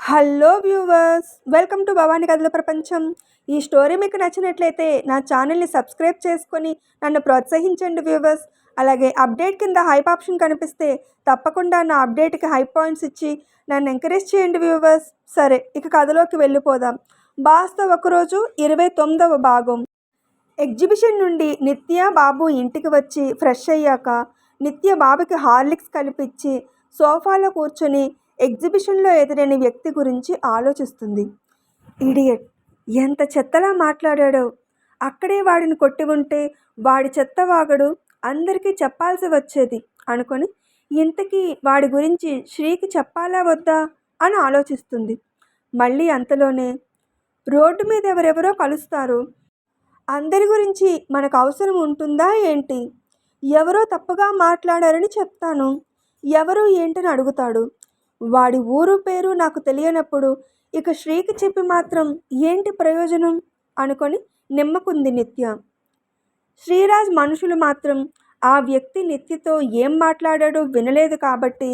Hello viewers, welcome to Bhavani కథల ప్రపంచం. ఈ స్టోరీ మీకు నచ్చినట్లయితే నా ఛానల్ని సబ్స్క్రైబ్ చేసుకొని నన్ను ప్రోత్సహించండి వ్యూవర్స్. అలాగే అప్డేట్ కింద హైప్ ఆప్షన్ కనిపిస్తే తప్పకుండా నా అప్డేట్కి హైప్ పాయింట్స్ ఇచ్చి నన్ను ఎంకరేజ్ చేయండి వ్యూవర్స్. సరే, ఇక కథలోకి వెళ్ళిపోదాం. బాస్తో ఒకరోజు 29వ భాగం. ఎగ్జిబిషన్ నుండి నిత్య బాబు ఇంటికి వచ్చి ఫ్రెష్ అయ్యాక నిత్య బాబుకి హార్లిక్స్ కలిపిచ్చి సోఫాలో కూర్చొని ఎగ్జిబిషన్లో ఎదురైన వ్యక్తి గురించి ఆలోచిస్తుంది. ఇడియట్, ఎంత చెత్తలా మాట్లాడాడో! అక్కడే వాడిని కొట్టి ఉంటే వాడి చెత్త వాగడు అందరికీ చెప్పాల్సి వచ్చేది అనుకొని ఇంతకీ వాడి గురించి శ్రీకి చెప్పాలా వద్దా అని ఆలోచిస్తుంది. మళ్ళీ అంతలోనే రోడ్డు మీద ఎవరెవరో కలుస్తారు. అందరి గురించి మనకు అవసరం ఉంటుందా ఏంటి? ఎవరో తప్పుగా మాట్లాడారని చెప్తాను. ఎవరు ఏంటని అడుగుతాడు. వాడి ఊరు పేరు నాకు తెలియనప్పుడు ఇక శ్రీకి చెప్పి మాత్రం ఏంటి ప్రయోజనం అనుకొని నిమ్మకుంది నిత్య. శ్రీరాజ్ మనుషులు మాత్రం ఆ వ్యక్తి నిత్యతో ఏం మాట్లాడాడో వినలేదు కాబట్టి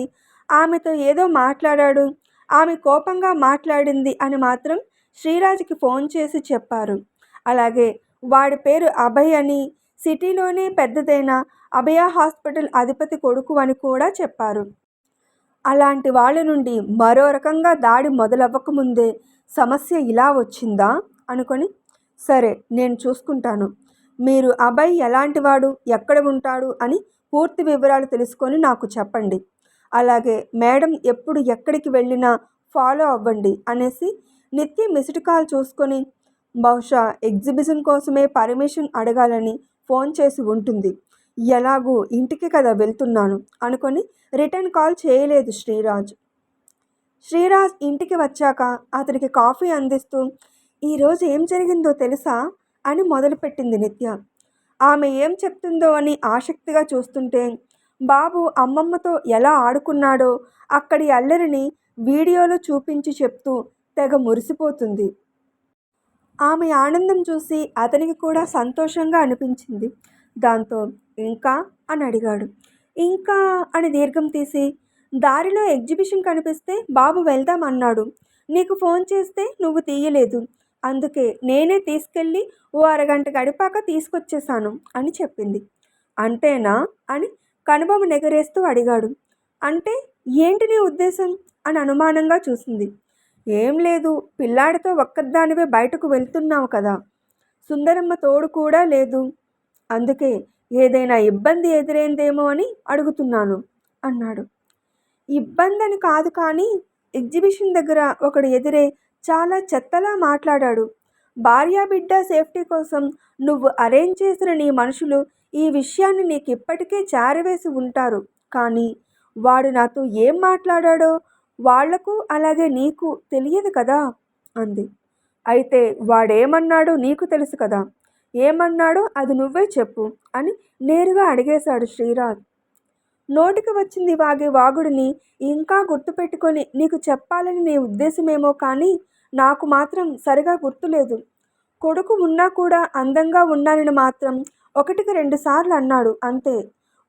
ఆమెతో ఏదో మాట్లాడాడు, ఆమె కోపంగా మాట్లాడింది అని మాత్రం శ్రీరాజ్కి ఫోన్ చేసి చెప్పారు. అలాగే వాడి పేరు అభయ్ అని, సిటీలోనే పెద్దదైన అభయ హాస్పిటల్ అధిపతి కొడుకు అని కూడా చెప్పారు. అలాంటి వాళ్ళ నుండి మరో రకంగా దాడి మొదలవ్వకముందే సమస్య ఇలా వచ్చిందా అనుకొని, సరే నేను చూసుకుంటాను, మీరు అభయ్ ఎలాంటివాడు, ఎక్కడ ఉంటాడు అని పూర్తి వివరాలు తెలుసుకొని నాకు చెప్పండి. అలాగే మేడం ఎప్పుడు ఎక్కడికి వెళ్ళినా ఫాలో అవ్వండి అనేసి నిత్య మిస్డ్ కాల్ చూసుకొని బహుశా ఎగ్జిబిషన్ కోసమే పర్మిషన్ అడగాలని ఫోన్ చేసి ఉంటుంది. ఎలాగూ ఇంటికి కదా వెళ్తున్నాను అనుకొని రిటర్న్ కాల్ చేయలేదు శ్రీరాజ్. శ్రీరాజ్ ఇంటికి వచ్చాక అతనికి కాఫీ అందిస్తూ ఈరోజు ఏం జరిగిందో తెలుసా అని మొదలుపెట్టింది నిత్య. ఆమె ఏం చెప్తుందో అని ఆసక్తిగా చూస్తుంటే బాబు అమ్మమ్మతో ఎలా ఆడుకున్నాడో అక్కడి అల్లరిని వీడియోలో చూపించి చెప్తూ తెగ మురిసిపోతుంది. ఆమె ఆనందం చూసి అతనికి కూడా సంతోషంగా అనిపించింది. దాంతో ఇంకా అని అడిగాడు. ఇంకా అని దీర్ఘం తీసి, దారిలో ఎగ్జిబిషన్ కనిపిస్తే బాబు వెళ్దాం అన్నాడు. నీకు ఫోన్ చేస్తే నువ్వు తీయలేదు, అందుకే నేనే తీసుకెళ్ళి ఓ అరగంట గడిపాక తీసుకొచ్చేశాను అని చెప్పింది. అంతేనా అని కనుబొమ్మ నెగరేస్తూ అడిగాడు. అంటే ఏంటి నీ ఉద్దేశం అని అనుమానంగా చూసింది. ఏం లేదు, పిల్లాడితో ఒక్కదానివే బయటకు వెళ్తున్నావు కదా, సుందరమ్మ తోడు కూడా లేదు, అందుకే ఏదైనా ఇబ్బంది ఎదురైందేమో అని అడుగుతున్నాను అన్నాడు. ఇబ్బంది అని కాదు, కానీ ఎగ్జిబిషన్ దగ్గర ఒకడు ఎదురే చాలా చెత్తలా మాట్లాడాడు. భార్యా బిడ్డ సేఫ్టీ కోసం నువ్వు అరేంజ్ చేసిన నీ మనుషులు ఈ విషయాన్ని నీకు ఇప్పటికే చేరవేసి ఉంటారు, కానీ వాడు నాతో ఏం మాట్లాడాడో వాళ్లకు అలాగే నీకు తెలియదు కదా అంది. అయితే వాడేమన్నాడో నీకు తెలుసు కదా, ఏమన్నాడో అది నువ్వే చెప్పు అని నేరుగా అడిగేశాడు శ్రీరాజ్. నోటికి వచ్చింది వాగే వాగుడిని ఇంకా గుర్తుపెట్టుకొని నీకు చెప్పాలని నీ ఉద్దేశమేమో కానీ నాకు మాత్రం సరిగా గుర్తులేదు. కొడుకు ఉన్నా కూడా అందంగా ఉన్నానని మాత్రం 1-2 సార్లు అన్నాడు అంతే.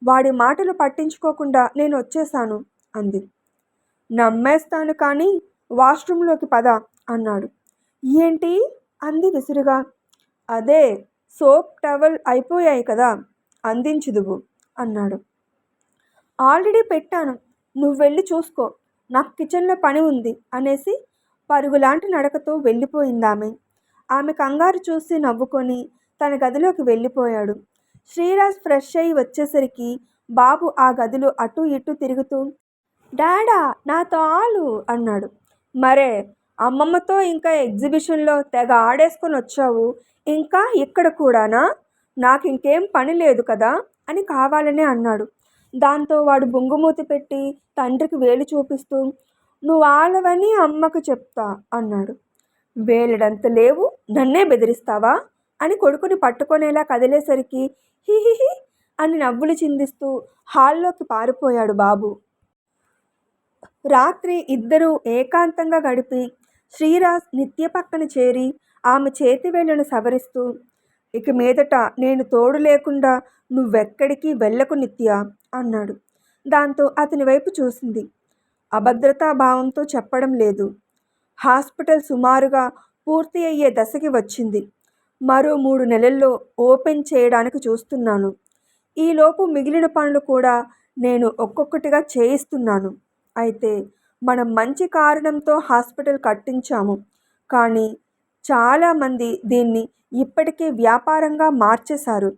వాడి మాటలు పట్టించుకోకుండా నేను వచ్చేశాను అంది. నమ్మేస్తాను కానీ వాష్రూమ్లోకి పద అన్నాడు. ఏంటి అంది విసురుగా. అదే, సోప్ టవల్ అయిపోయాయి కదా, అందించుదువు అన్నాడు. ఆల్రెడీ పెట్టాను, నువ్వు వెళ్ళి చూసుకో, నాకు కిచెన్లో పని ఉంది అనేసి పరుగులాంటి నడకతో వెళ్ళిపోయిందామె. ఆమె కంగారు చూసి నవ్వుకొని తన గదిలోకి వెళ్ళిపోయాడు. శ్రీరాజ్ ఫ్రెష్ అయి వచ్చేసరికి బాబు ఆ గదిలో అటు ఇటు తిరుగుతూ డాడా నాతో ఆలు అన్నాడు. మరే, అమ్మమ్మతో ఇంకా ఎగ్జిబిషన్లో తెగ ఆడేసుకొని వచ్చావు, ఇంకా ఇక్కడ కూడానా, నాకు ఇంకేం పని లేదు కదా అని కావాలనే అన్నాడు. దాంతో వాడు బొంగుమూతి పెట్టి తండ్రికి వేలు చూపిస్తూ నువ్వు ఆలవని అమ్మకు చెప్తా అన్నాడు. వేలడంత లేవు, నన్నే బెదిరిస్తావా అని కొడుకుని పట్టుకొనేలా కదిలేసరికి హిహిహి అని నవ్వులు చిందిస్తూ హాల్లోకి పారిపోయాడు బాబు. రాత్రి ఇద్దరూ ఏకాంతంగా గడిపి శ్రీరాజ్ నిత్య పక్కన చేరి ఆమె చేతివేళ్లను సవరిస్తూ ఇక మీదట నేను తోడు లేకుండా నువ్వెక్కడికి వెళ్ళకు నిత్య అన్నాడు. దాంతో అతని వైపు చూసింది. అభద్రతా భావంతో చెప్పడం లేదు, హాస్పిటల్ సుమారుగా పూర్తి అయ్యే దశకి వచ్చింది. మరో 3 నెలల్లో ఓపెన్ చేయడానికి చూస్తున్నాను. ఈలోపు మిగిలిన పనులు కూడా నేను ఒక్కొక్కటిగా చేయిస్తున్నాను. అయితే మనం మంచి కారణంతో హాస్పిటల్ కట్టించాము. కానీ చాలామంది దీన్ని ఇప్పటికే వ్యాపారంగా మార్చేశారు.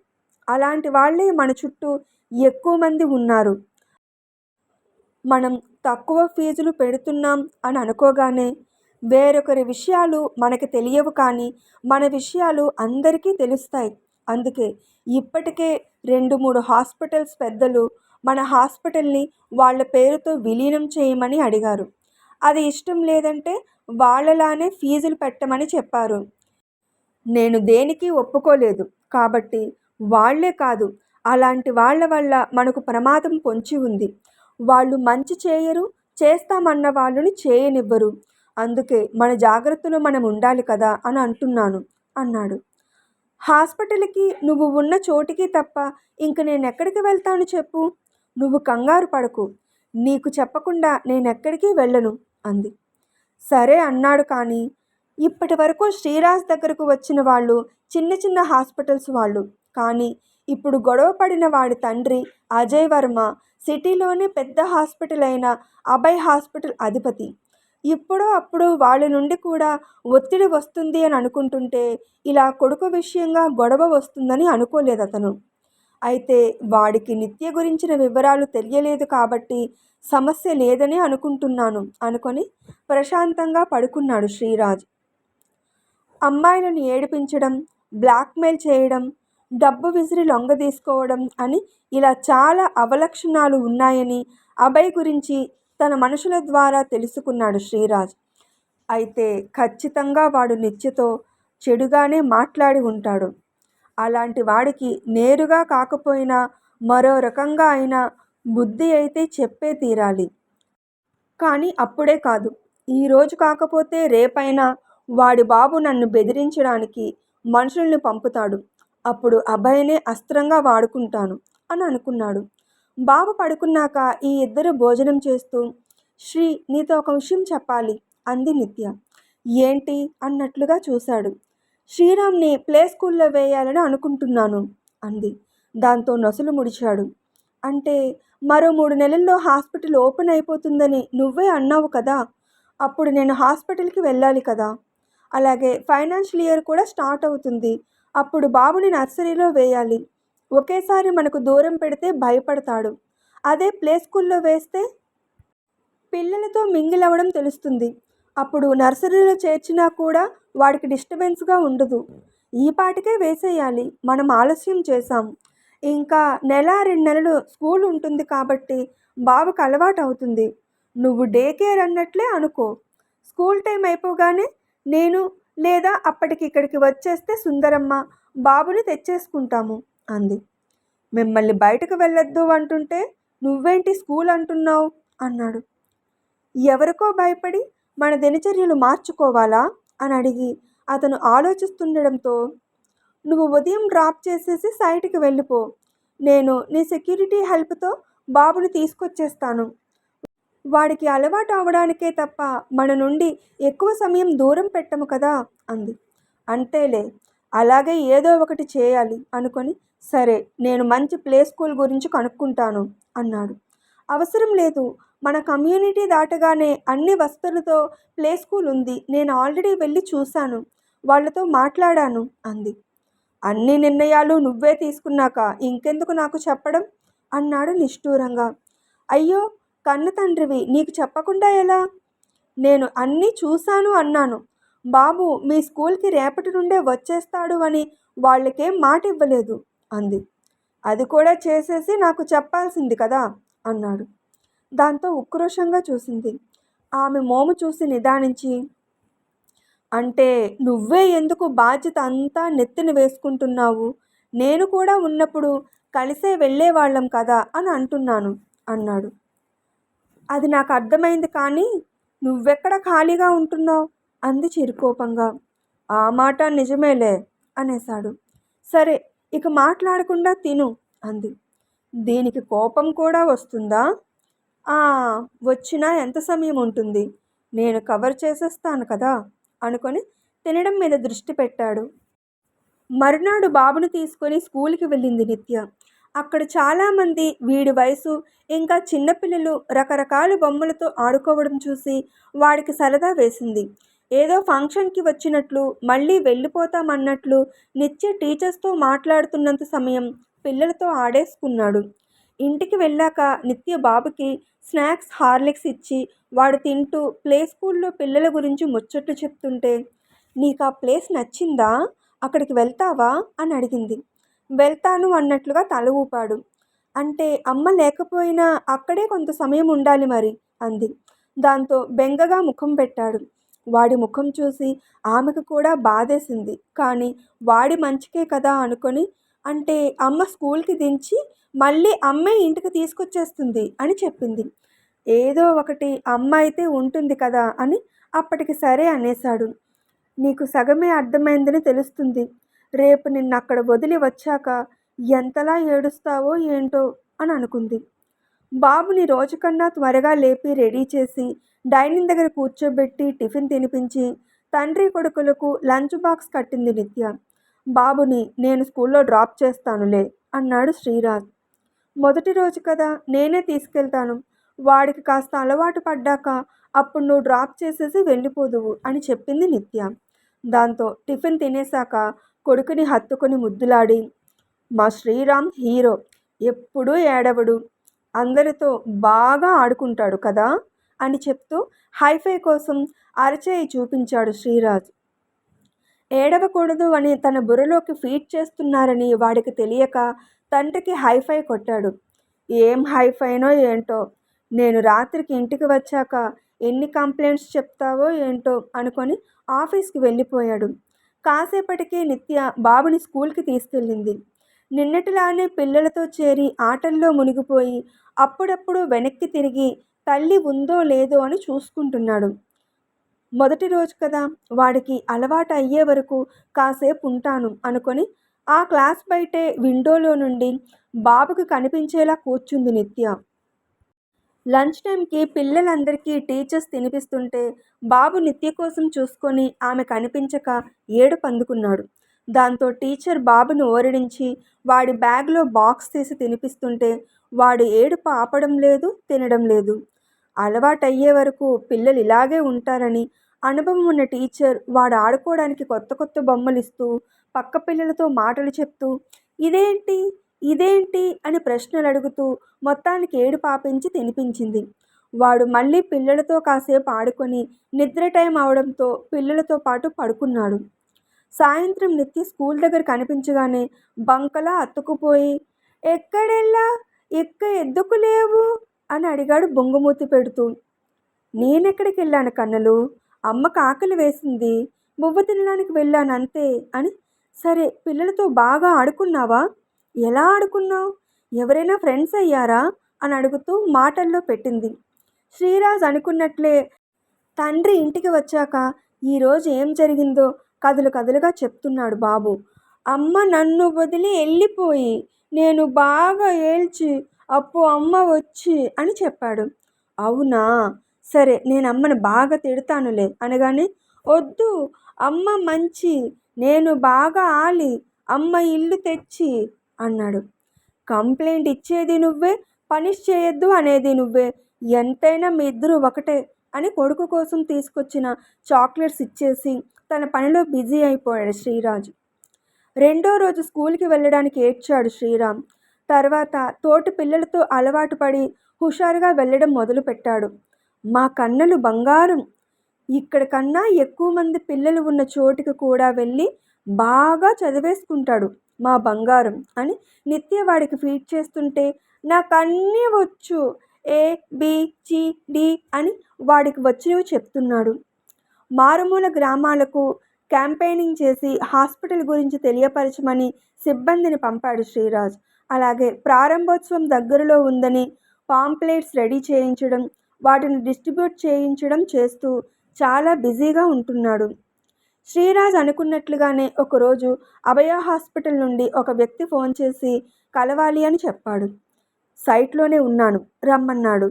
అలాంటి వాళ్ళే మన చుట్టూ ఎక్కువ మంది ఉన్నారు. మనం తక్కువ ఫీజులు పెడుతున్నాం అని అనుకోగానే వేరొకరి విషయాలు మనకి తెలియవు, కానీ మన విషయాలు అందరికీ తెలుస్తాయి. అందుకే ఇప్పటికే 2-3 హాస్పిటల్స్ పెద్దలు మన హాస్పిటల్ని వాళ్ళ పేరుతో విలీనం చేయమని అడిగారు. అది ఇష్టం లేదంటే వాళ్ళలానే ఫీజులు పెట్టమని చెప్పారు. నేను దేనికి ఒప్పుకోలేదు. కాబట్టి వాళ్ళే కాదు, అలాంటి వాళ్ళ వల్ల మనకు ప్రమాదం పొంచి ఉంది. వాళ్ళు మంచి చేయరు, చేస్తామన్న వాళ్ళని చేయనివ్వరు. అందుకే మన జాగ్రత్తలో మనం ఉండాలి కదా అని అంటున్నాను అన్నాడు. హాస్పిటల్కి నువ్వు ఉన్న చోటికి తప్ప ఇంక నేనెక్కడికి వెళ్తాను చెప్పు. నువ్వు కంగారు పడకు. నీకు చెప్పకుండా నేనెక్కడికి వెళ్ళను అంది. సరే అన్నాడు. కానీ ఇప్పటి వరకు శ్రీరాజ్ దగ్గరకు వచ్చిన వాళ్ళు చిన్న చిన్న హాస్పిటల్స్ వాళ్ళు. కానీ ఇప్పుడు గొడవ పడిన వాడి తండ్రి అజయ్ వర్మ సిటీలోనే పెద్ద హాస్పిటల్ అయిన అభయ్ హాస్పిటల్ అధిపతి. ఇప్పుడో అప్పుడు వాళ్ళ నుండి కూడా ఒత్తిడి వస్తుంది అని అనుకుంటుంటే ఇలా కొడుకు విషయంగా గొడవ వస్తుందని అనుకోలేదు అతను. అయితే వాడికి నిత్య గురించిన వివరాలు తెలియలేదు కాబట్టి సమస్య లేదని అనుకుంటున్నాను అనుకొని ప్రశాంతంగా పడుకున్నాడు శ్రీరాజ్. అమ్మాయిలను ఏడిపించడం, బ్లాక్మెయిల్ చేయడం, డబ్బు విసిరి లొంగదీసుకోవడం అని ఇలా చాలా అవలక్షణాలు ఉన్నాయని అభయ్ గురించి తన మనుషుల ద్వారా తెలుసుకున్నాడు శ్రీరాజ్. అయితే ఖచ్చితంగా వాడు నిత్యతో చెడుగానే మాట్లాడి ఉంటాడు. అలాంటి వాడికి నేరుగా కాకపోయినా మరో రకంగా అయినా బుద్ధి అయితే చెప్పే తీరాలి. కానీ అప్పుడే కాదు, ఈరోజు కాకపోతే రేపైనా వాడి బాబు నన్ను బెదిరించడానికి మనుషుల్ని పంపుతాడు. అప్పుడు అభయనే అస్త్రంగా వాడుకుంటాను అని అనుకున్నాడు. బాబు పడుకున్నాక ఈ ఇద్దరు భోజనం చేస్తూ, శ్రీ, నీతో ఒక విషయం చెప్పాలి అంది నిత్య. ఏంటి అన్నట్లుగా చూశాడు. శ్రీరామ్ని ప్లే స్కూల్లో వేయాలని అనుకుంటున్నాను అంది. దాంతో నొసలు ముడిచాడు. అంటే మరో 3 నెలల్లో హాస్పిటల్ ఓపెన్ అయిపోతుందని నువ్వే అన్నావు కదా. అప్పుడు నేను హాస్పిటల్కి వెళ్ళాలి కదా. అలాగే ఫైనాన్షియల్ ఇయర్ కూడా స్టార్ట్ అవుతుంది. అప్పుడు బాబుని నర్సరీలో వేయాలి. ఒకేసారి మనకు దూరం పెడితే భయపడతాడు. అదే ప్లే స్కూల్లో వేస్తే పిల్లలతో మింగిల్ అవ్వడం తెలుస్తుంది. అప్పుడు నర్సరీలో చేర్చినా కూడా వాడికి డిస్టర్బెన్స్గా ఉండదు. ఈ పాటికే వేసేయాలి. మనం ఆలస్యం చేశాం. ఇంకా 1-2 నెలలు స్కూల్ ఉంటుంది కాబట్టి బాబుకి అలవాటు అవుతుంది. నువ్వు డే కేర్ అన్నట్లే అనుకో. స్కూల్ టైం అయిపోగానే నేను లేదా అప్పటికి ఇక్కడికి వచ్చేస్తే సుందరమ్మ బాబుని తెచ్చేసుకుంటాము అంది. మిమ్మల్ని బయటకు వెళ్ళొద్దు అంటుంటే నువ్వేంటి స్కూల్ అంటున్నావు అన్నాడు. ఎవరికో భయపడి మన దినచర్యలు మార్చుకోవాలా అని అడిగి అతను ఆలోచిస్తుండడంతో, నువ్వు ఉదయం డ్రాప్ చేసేసి సైట్కి వెళ్ళిపో. నేను నీ సెక్యూరిటీ హెల్ప్తో బాబుని తీసుకొచ్చేస్తాను. వాడికి అలవాటు అవడానికే తప్ప మన నుండి ఎక్కువ సమయం దూరం పెట్టము కదా అంది. అంతేలే, అలాగే ఏదో ఒకటి చేయాలి అనుకొని, సరే నేను మంచి ప్లే స్కూల్ గురించి కనుక్కుంటాను అన్నాడు. అవసరం లేదు, మన కమ్యూనిటీ దాటగానే అన్ని వసతులతో ప్లే స్కూల్ ఉంది. నేను ఆల్రెడీ వెళ్ళి చూశాను, వాళ్ళతో మాట్లాడాను అంది. అన్ని నిర్ణయాలు నువ్వే తీసుకున్నాక ఇంకెందుకు నాకు చెప్పడం అన్నాడు నిష్ఠూరంగా. అయ్యో కన్న తండ్రివి, నీకు చెప్పకుండా ఎలా? నేను అన్నీ చూశాను అన్నాను. బాబు మీ స్కూల్కి రేపటి నుండే వచ్చేస్తాడు అని వాళ్ళకేం మాట ఇవ్వలేదు అంది. అది కూడా చేసేసి నాకు చెప్పాల్సింది కదా అన్నాడు. దాంతో ఉక్రోషంగా చూసింది. ఆమె మోము చూసి నిదానించి, అంటే నువ్వే ఎందుకు బాధ్యత అంతా నెత్తిన వేసుకుంటున్నావు? నేను కూడా ఉన్నప్పుడు కలిసే వెళ్ళేవాళ్ళం కదా అని అంటున్నాను అన్నాడు. అది నాకు అర్థమైంది, కానీ నువ్వెక్కడ ఖాళీగా ఉంటున్నావు అంది చిరుకోపంగా. ఆ మాట నిజమేలే అనేశాడు. సరే ఇక మాట్లాడకుండా తిను అంది. దీనికి కోపం కూడా వస్తుందా? వచ్చినా ఎంత సమయం ఉంటుంది? నేను కవర్ చేసేస్తాను కదా అనుకొని తినడం మీద దృష్టి పెట్టాడు. మరునాడు బాబును తీసుకొని స్కూల్కి వెళ్ళింది నిత్య. అక్కడ చాలామంది వీడి వయసు ఇంకా చిన్నపిల్లలు రకరకాల బొమ్మలతో ఆడుకోవడం చూసి వాడికి సరదా వేసింది. ఏదో ఫంక్షన్కి వచ్చినట్లు మళ్ళీ వెళ్ళిపోతామన్నట్లు నిత్య టీచర్స్తో మాట్లాడుతున్నంత సమయం పిల్లలతో ఆడేసుకున్నాడు. ఇంటికి వెళ్ళాక నిత్య బాబుకి స్నాక్స్ హార్లిక్స్ ఇచ్చి వాడు తింటూ ప్లే స్కూల్లో పిల్లల గురించి ముచ్చట్లు చెప్తుంటే, నీకు ఆ ప్లేస్ నచ్చిందా, అక్కడికి వెళ్తావా అని అడిగింది. వెళ్తాను అన్నట్లుగా తల ఊపాడు. అంటే అమ్మ లేకపోయినా అక్కడే కొంత సమయం ఉండాలి మరి అంది. దాంతో బెంగగా ముఖం పెట్టాడు. వాడి ముఖం చూసి ఆమెకు కూడా బాధేసింది. కానీ వాడి మంచికే కదా అనుకొని, అంటే అమ్మ స్కూల్కి దించి మళ్ళీ అమ్మే ఇంటికి తీసుకొచ్చేస్తుంది అని చెప్పింది. ఏదో ఒకటి అమ్మ అయితే ఉంటుంది కదా అని అప్పటికి సరే అనేశాడు. నీకు సగమే అర్థమైందని తెలుస్తుంది. రేపు నిన్నక్కడ వదిలి వచ్చాక ఎంతలా ఏడుస్తావో ఏంటో అని అనుకుంది. బాబుని రోజుకన్నా త్వరగా లేపి రెడీ చేసి డైనింగ్ దగ్గర కూర్చోబెట్టి టిఫిన్ తినిపించి తండ్రి కొడుకులకు లంచ్ బాక్స్ కట్టింది నిత్య. బాబుని నేను స్కూల్లో డ్రాప్ చేస్తానులే అన్నాడు శ్రీరాజ్. మొదటి రోజు కదా, నేనే తీసుకెళ్తాను. వాడికి కాస్త అలవాటు పడ్డాక అప్పుడు నువ్వు డ్రాప్ చేసేసి వెళ్ళిపోదువు అని చెప్పింది నిత్య. దాంతో టిఫిన్ తినేశాక కొడుకుని హత్తుకొని ముద్దులాడి, మా శ్రీరామ్ హీరో, ఎప్పుడూ ఏడవడు, అందరితో బాగా ఆడుకుంటాడు కదా అని చెప్తూ హైఫై కోసం అరచేయి చూపించాడు శ్రీరాజ్. ఏడవకూడదు అని తన బుర్రలోకి ఫీడ్ చేస్తున్నారని వాడికి తెలియక తండ్రికి హైఫై కొట్టాడు. ఏం హైఫైనో ఏంటో, నేను రాత్రికి ఇంటికి వచ్చాక ఎన్ని కంప్లైంట్స్ చెప్తావో ఏంటో అనుకొని ఆఫీస్కి వెళ్ళిపోయాడు. కాసేపటికి నిత్య బాబుని స్కూల్కి తీసుకెళ్ళింది. నిన్నటిలానే పిల్లలతో చేరి ఆటల్లో మునిగిపోయి అప్పుడప్పుడు వెనక్కి తిరిగి తల్లి ఉందో లేదో అని చూసుకుంటున్నాడు. మొదటి రోజు కదా, వాడికి అలవాటు అయ్యే వరకు కాసేపు ఉంటాను అనుకొని ఆ క్లాస్ బయటే విండోలో నుండి బాబుకు కనిపించేలా కూర్చుంది నిత్య. లంచ్ టైంకి పిల్లలందరికీ టీచర్స్ తినిపిస్తుంటే బాబు నిత్య కోసం చూసుకొని ఆమె కనిపించక ఏడుపు అందుకున్నాడు. దాంతో టీచర్ బాబును ఓరడించి వాడి బ్యాగ్లో బాక్స్ తీసి తినిపిస్తుంటే వాడు ఏడుపు ఆపడం లేదు, తినడం లేదు. అలవాటయ్యే వరకు పిల్లలు ఇలాగే ఉంటారని అనుభవం ఉన్న టీచర్ వాడు ఆడుకోవడానికి కొత్త కొత్త బొమ్మలు ఇస్తూ పక్క పిల్లలతో మాటలు చెప్తూ ఇదేంటి ఇదేంటి అని ప్రశ్నలు అడుగుతూ మొత్తానికి ఏడు పాపించి తినిపించింది. వాడు మళ్ళీ పిల్లలతో కాసేపు ఆడుకొని నిద్ర టైం అవడంతో పిల్లలతో పాటు పడుకున్నాడు. సాయంత్రం నిత్య స్కూల్ దగ్గర కనిపించగానే బంకలా అతుక్కుపోయి, ఎక్కడెళ్ళా, ఎందుకు లేవు అని అడిగాడు బొంగుమూతి పెడుతూ. నేనెక్కడికి వెళ్ళాను కన్నలు, అమ్మకు ఆకలి వేసింది, బువ్వ తినడానికి వెళ్ళాను అంతే అని. సరే, పిల్లలతో బాగా ఆడుకున్నావా, ఎలా ఆడుకున్నావు, ఎవరైనా ఫ్రెండ్స్ అయ్యారా అని అడుగుతూ మాటల్లో పెట్టింది. శ్రీరాజ్ అనుకున్నట్లే తండ్రి ఇంటికి వచ్చాక ఈరోజు ఏం జరిగిందో కథలు కథలుగా చెప్తున్నాడు బాబు. అమ్మ నన్ను వదిలి వెళ్ళిపోయి నేను బాగా ఏడ్చి అప్పుడు అమ్మ వచ్చి అని చెప్పాడు. అవునా, సరే నేను అమ్మను బాగా తిడతానులే అనగానే, వద్దు అమ్మ మంచి, నేను బాగా ఆలి అమ్మ ఇల్లు తెచ్చి అన్నాడు. కంప్లైంట్ ఇచ్చేది నువ్వే, పనిష్ చేయొద్దు అనేది నువ్వే, ఎంతైనా మీ ఇద్దరు ఒకటే అని కొడుకు కోసం తీసుకొచ్చిన చాక్లెట్స్ ఇచ్చేసి తన పనిలో బిజీ అయిపోయాడు శ్రీరాజు. రెండో రోజు స్కూల్కి వెళ్ళడానికి ఏడ్చాడు శ్రీరామ్. తర్వాత తోటి పిల్లలతో అలవాటు పడి హుషారుగా వెళ్ళడం మొదలుపెట్టాడు. మా కన్నలు బంగారం, ఇక్కడ కన్నా ఎక్కువ మంది పిల్లలు ఉన్న చోటుకి కూడా వెళ్ళి బాగా చదివేసుకుంటాడు మా బంగారం అని నిత్య వాడికి ఫీడ్ చేస్తుంటే, నాకు అన్నీ వచ్చు, ABCD అని వాడికి వచ్చినవి చెప్తున్నాడు. మారుమూల గ్రామాలకు క్యాంపెయినింగ్ చేసి హాస్పిటల్ గురించి తెలియపరచమని సిబ్బందిని పంపాడు శ్రీరాజ్. అలాగే ప్రారంభోత్సవం దగ్గరలో ఉందని పాంప్లెట్స్ రెడీ చేయించడం, వాటిని డిస్ట్రిబ్యూట్ చేయించడం చేస్తూ చాలా బిజీగా ఉంటున్నాడు. శ్రీరాజ్ అనుకున్నట్లుగానే ఒకరోజు అభయ హాస్పిటల్ నుండి ఒక వ్యక్తి ఫోన్ చేసి కలవాలి అని చెప్పాడు. సైట్లోనే ఉన్నాను రమ్మన్నాడు.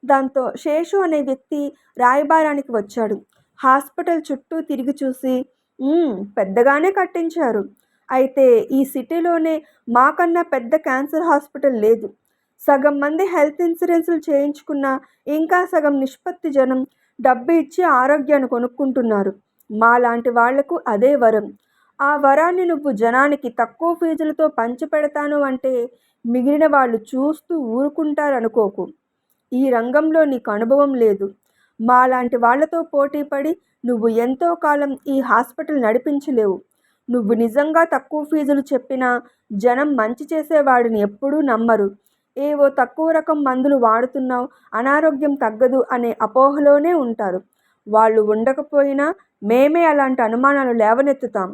దాంతో శేషు అనే వ్యక్తి రాయబారానికి వచ్చాడు. హాస్పిటల్ చుట్టూ తిరిగి చూసి, పెద్దగానే కట్టించారు. అయితే ఈ సిటీలోనే మాకన్నా పెద్ద క్యాన్సర్ హాస్పిటల్ లేదు. సగం మంది హెల్త్ ఇన్సూరెన్సులు చేయించుకున్నా ఇంకా సగం నిష్పత్తి జనం డబ్బు ఇచ్చి ఆరోగ్యాన్ని కొనుక్కుంటున్నారు. మాలాంటి వాళ్లకు అదే వరం. ఆ వరాన్ని నువ్వు జనానికి తక్కువ ఫీజులతో పంచిపెడతాను అంటే మిగిలిన వాళ్ళు చూస్తూ ఊరుకుంటారనుకోకు. ఈ రంగంలో నీకు అనుభవం లేదు. మాలాంటి వాళ్లతో పోటీపడి నువ్వు ఎంతో కాలం ఈ హాస్పిటల్ నడిపించలేవు. నువ్వు నిజంగా తక్కువ ఫీజులు చెప్పినా జనం మంచి చేసేవాడిని ఎప్పుడూ నమ్మరు. ఏవో తక్కువ రకం మందులు వాడుతున్నావు, అనారోగ్యం తగ్గదు అనే అపోహలోనే ఉంటారు. వాళ్ళు ఉండకపోయినా మేమే అలాంటి అనుమానాలు లేవనెత్తుతాం.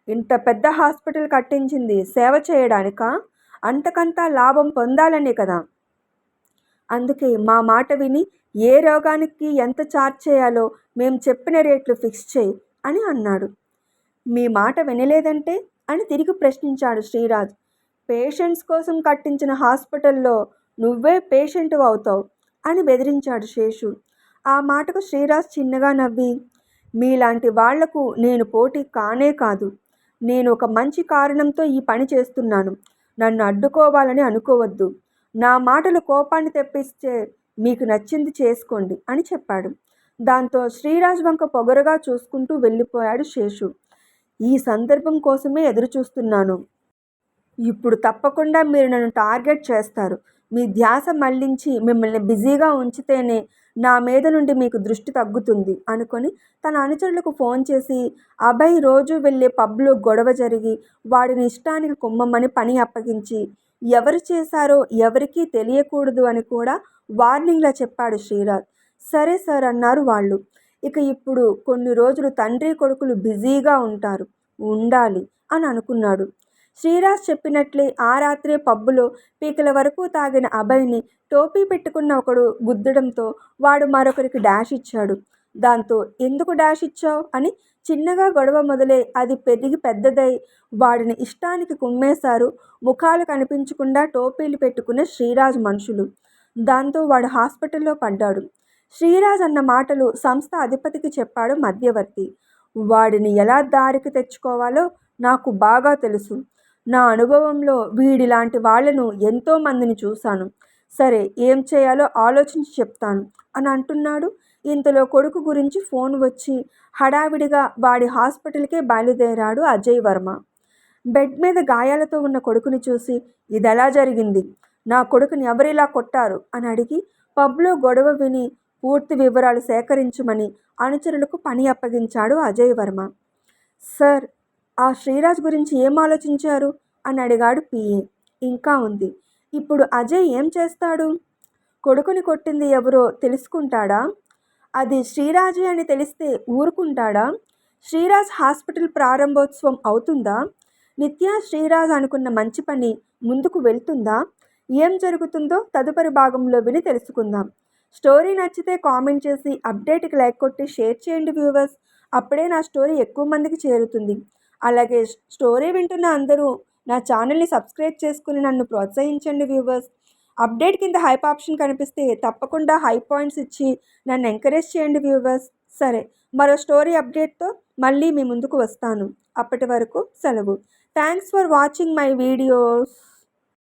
ఇంత పెద్ద హాస్పిటల్ కట్టించింది సేవ చేయడానికా? అంతకంతా లాభం పొందాలనే కదా. అందుకే మా మాట విని ఏ రోగానికి ఎంత ఛార్జ్ చేయాలో మేము చెప్పిన రేట్లు ఫిక్స్ చేయి అని అన్నాడు. మీ మాట వినలేదంటే అని తిరిగి ప్రశ్నించాడు శ్రీరాజ్. పేషెంట్స్ కోసం కట్టించిన హాస్పిటల్లో నువ్వే పేషెంట్ అవుతావు అని బెదిరించాడు శేషు. ఆ మాటకు శ్రీరాజ్ చిన్నగా నవ్వి, మీలాంటి వాళ్లకు నేను పోటీ కానే కాదు. నేను ఒక మంచి కారణంతో ఈ పని చేస్తున్నాను. నన్ను అడ్డుకోవాలని అనుకోవద్దు. నా మాటలు కోపాన్ని తెప్పిస్తే మీకు నచ్చింది చేసుకోండి అని చెప్పాడు. దాంతో శ్రీరాజ్ వంక పొగరుగా చూసుకుంటూ వెళ్ళిపోయాడు శేషు. ఈ సందర్భం కోసమే ఎదురు చూస్తున్నాను. ఇప్పుడు తప్పకుండా మీరు నన్ను టార్గెట్ చేస్తారు. మీ ధ్యాస మళ్లించి మిమ్మల్ని బిజీగా ఉంచితేనే నా మీద నుండి మీకు దృష్టి తగ్గుతుంది అనుకొని తన అనుచరులకు ఫోన్ చేసి అభయ్ రోజు వెళ్ళే పబ్లో గొడవ జరిగి వాడిని ఇష్టానికి కుమ్మమ్మని పని అప్పగించి ఎవరు చేశారో ఎవరికీ తెలియకూడదు అని కూడా వార్నింగ్లా చెప్పాడు శ్రీరాజ్. సరే సార్ అన్నారు వాళ్ళు. ఇక ఇప్పుడు కొన్ని రోజులు తండ్రి కొడుకులు బిజీగా ఉండాలి అని అనుకున్నాడు. శ్రీరాజ్ చెప్పినట్లే ఆ రాత్రే పబ్బులో పీకల వరకు తాగిన అభయ్ని టోపీ పెట్టుకున్న ఒకడు గుద్దడంతో వాడు మరొకరికి డాష్ ఇచ్చాడు. దాంతో ఎందుకు డాష్ ఇచ్చావు అని చిన్నగా గొడవ మొదలై అది పెరిగి పెద్దదై వాడిని ఇష్టానికి కుమ్మేశారు ముఖాలు కనిపించకుండా టోపీలు పెట్టుకున్న శ్రీరాజ్ మనుషులు. దాంతో వాడు హాస్పిటల్లో పడ్డాడు. శ్రీరాజ్ అన్న మాటలు సంస్థ అధిపతికి చెప్పాడు మధ్యవర్తి. వాడిని ఎలా దారికి తెచ్చుకోవాలో నాకు బాగా తెలుసు. నా అనుభవంలో వీడిలాంటి వాళ్లను ఎంతోమందిని చూశాను. సరే ఏం చేయాలో ఆలోచించి చెప్తాను అని అంటున్నాడు. ఇంతలో కొడుకు గురించి ఫోన్ వచ్చి హడావిడిగా వాడి హాస్పిటల్కే బయలుదేరాడు అజయ్ వర్మ. బెడ్ మీద గాయాలతో ఉన్న కొడుకుని చూసి ఇదెలా జరిగింది, నా కొడుకుని ఎవరిలా కొట్టారు అని అడిగి పబ్లో గొడవ విని పూర్తి వివరాలు సేకరించమని అనుచరులకు పని అప్పగించాడు అజయ్ వర్మ. సార్, ఆ శ్రీరాజ్ గురించి ఏం ఆలోచించారు అని అడిగాడు పిఏ. ఇంకా ఉంది. ఇప్పుడు అజయ్ ఏం చేస్తాడు? కొడుకుని కొట్టింది ఎవరో తెలుసుకుంటాడా? అది శ్రీరాజే అని తెలిస్తే ఊరుకుంటాడా? శ్రీరాజ్ హాస్పిటల్ ప్రారంభోత్సవం అవుతుందా? నిత్య శ్రీరాజ్ అనుకున్న మంచి పని ముందుకు వెళ్తుందా? ఏం జరుగుతుందో తదుపరి భాగంలో విని తెలుసుకుందాం. స్టోరీ నచ్చితే కామెంట్ చేసి అప్డేట్కి లైక్ కొట్టి షేర్ చేయండి వ్యూవర్స్. అప్పుడే నా స్టోరీ ఎక్కువ మందికి చేరుతుంది. అలాగే స్టోరీ వింటున్న అందరూ నా ఛానల్ని సబ్స్క్రైబ్ చేసుకుని నన్ను ప్రోత్సహించండి వ్యూవర్స్. అప్డేట్ కింద హైప్ ఆప్షన్ కనిపిస్తే తప్పకుండా హై పాయింట్స్ ఇచ్చి నన్ను ఎంకరేజ్ చేయండి వ్యూవర్స్. సరే, మరో స్టోరీ అప్డేట్తో మళ్ళీ మీ ముందుకు వస్తాను. అప్పటి వరకు సెలవు. Thanks for watching my videos.